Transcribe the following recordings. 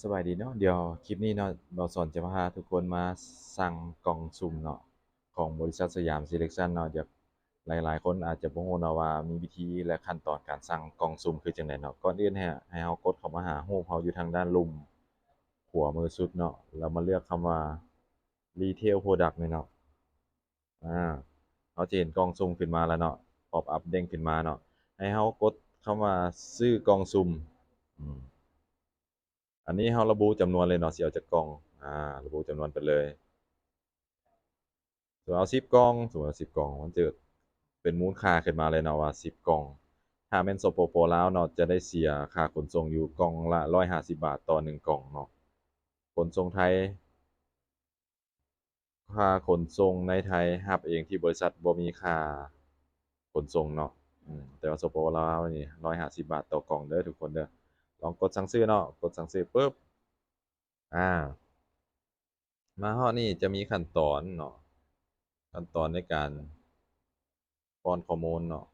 สบายดีเนาะเดี๋ยวคลิปนี้เนาะเราสอนจะพาทุกคนมาสั่งกล่องสุ่มเนาะของบริษัทสยามเซเลคชันเนาะเดี๋ยวหลายๆคนอาจจะบ่รู้เนาะว่ามีวิธีและขั้นตอนการสั่งกล่องสุ่มคือจังไดเนาะก่อนอื่นให้เรากดเข้ามาหารูปเราอยู่ทางด้านลุ่มขวามือสุดเนาะแล้วมาเลือกคำว่า Retail Product นี่เนาะอาเราจะเห็นกล่องสุ่มขึ้นมาแล้วเนาะพ็อปอัปเด้งขึ้นมาเนาะให้เรากดคำว่าซื้อกล่องสุ่มอืม อันนี้เราระบุจำนวนเลยเนาะสิเอาจักกล่องระบุจำนวนไปเลยสมมุติเอา10กล่องสมมุติว่า10กล่องมันจะเป็นมูลค่าขึ้นมาเลยเนาะว่า10กล่องถ้าแม่นสปปลาวเนาะจะได้เสียค่าขนส่งอยู่กล่องละ150บาทต่อ1กล่องเนาะขนส่งไทยค่าขนส่งในไทยรับเองที่บริษัทบ่มีค่าขนส่งเนาะแต่ว่าสปปลาวนี่150บาทต่อกล่องเด้อทุกคนเด้อลองกดสั่งซื้อเนาะกดสั่งซื้อปึ๊บอา มาฮอดนี่จะมีขั้นตอนเนาะขั้นตอนในการป้อนข้อมูลเนาะ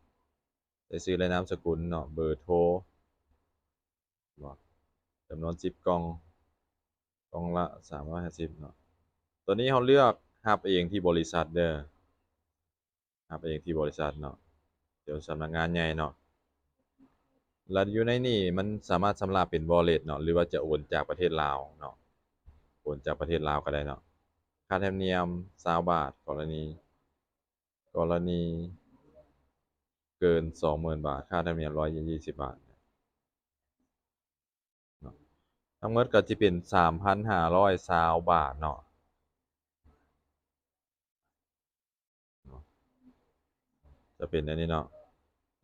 ได้ชื่อและนามสกุลเนาะเบอร์โทรเนาะจำนวน10กล่องกล่องละ350เนาะตัวนี้เราเลือกรับเองที่บริษัทเด้อรับเองที่บริษัทเนาะเดี๋ยวสำนักงานใหญ่เนาะแล้วอยู่ในนี่มันสามารถชำระเป็น wallet เนาะหรือว่าจะโอนจากประเทศลาวเนาะโอนจากประเทศลาวก็ได้เนาะค่าธรรมเนียม20บาทกรณีเกิน20,000บาทค่าธรรมเนียม120บาท เนาะทั้งหมดก็สิเป็น3,520บาทเนาะเนาะจะเป็นอันนี้เนาะ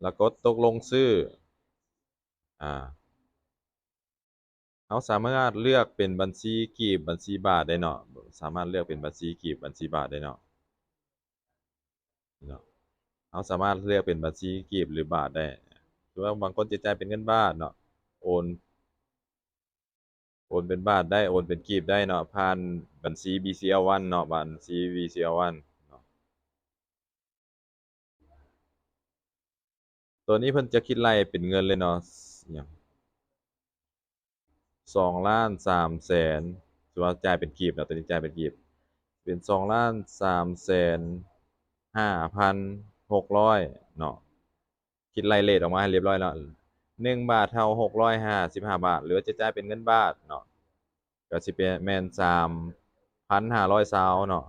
แล้วกดตกลงซื้ออ่าเราสามารถเลือกเป็นบัญชีกีบบัญชีบาทได้เนาะสามารถเลือกเป็นบัญชีกีบบัญชีบาทได้เนาะเนาะเราสามารถเลือกเป็นบัญชีกีบหรือบาทได้หรือว่าบางคนจะจ่ายเป็นเงินบาทเนาะโอนโอนเป็นบาทได้โอนเป็นกีบได้เนาะผ่านบัญชี BCL1 เนาะบัญชี BCL1 เนาะตัวนี้เพิ่นจะคิดไล่เป็นเงินเลยเนาะหยัง 2,300,000สมมุติว่าจ่ายเป็นกีบเนาะตัวนี้จ่ายเป็นกีบเป็น2,350,600เนาะคิดไล่เรตออกมาให้เรียบร้อยแล้ว1บาทเท่า655บาทหรือว่าจะจ่ายเป็นเงินบาทเนาะก็สิเป็นแม่น3,520เนาะ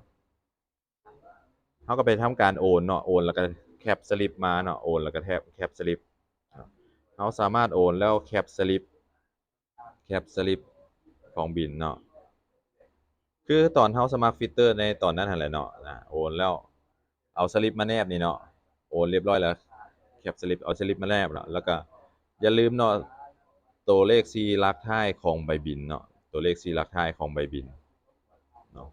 เราก็ไปทำการโอนเนาะโอนแล้วก็แคปสลิปมาเนาะโอนแล้วก็แคปสลิปเราสามารถโอนแล้วแคปสลิปของบิลเนาะ คือตอนเราสมัครฟิลเตอร์ในตอนนั้นหั้นแหละเนาะโอนแล้วเอาสลิปมาแนบนี่เนาะโอนเรียบร้อยแล้วแคปสลิปเอาสลิปมาแนบแล้วก็อย่าลืมเนาะตัวเลข4หลักท้ายของใบบิลเนาะตัวเลข4หลักท้ายของใบบิลเนาะ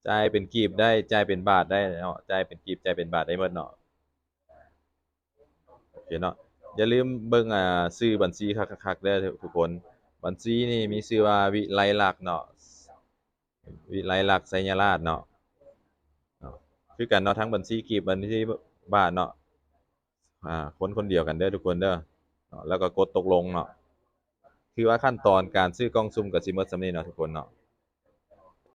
จ่ายเป็นกีบได้จ่ายเป็นบาทได้เนาะจ่ายเป็นกีบจ่ายเป็นบาทได้หมดเนาะโอเคเนาะอย่าลืมเบิ่งชื่อบัญชีคักๆเด้อทุกคนบัญชีนี่มีชื่อว่าวิไลลักษณ์เนาะวิไลลักษณ์ไสยราชเนาะ เนาะคือกันเนาะทั้งบัญชีกีบบัญชีบาทเนาะคนคนเดียวกันเด้อทุกคนเด้อเนาะแล้วก็กดตกลงเนาะคือว่าขั้นตอนการซื้อกล่องสุ่มก็สิหมดส่ำนี้เนาะทุกคนเนาะ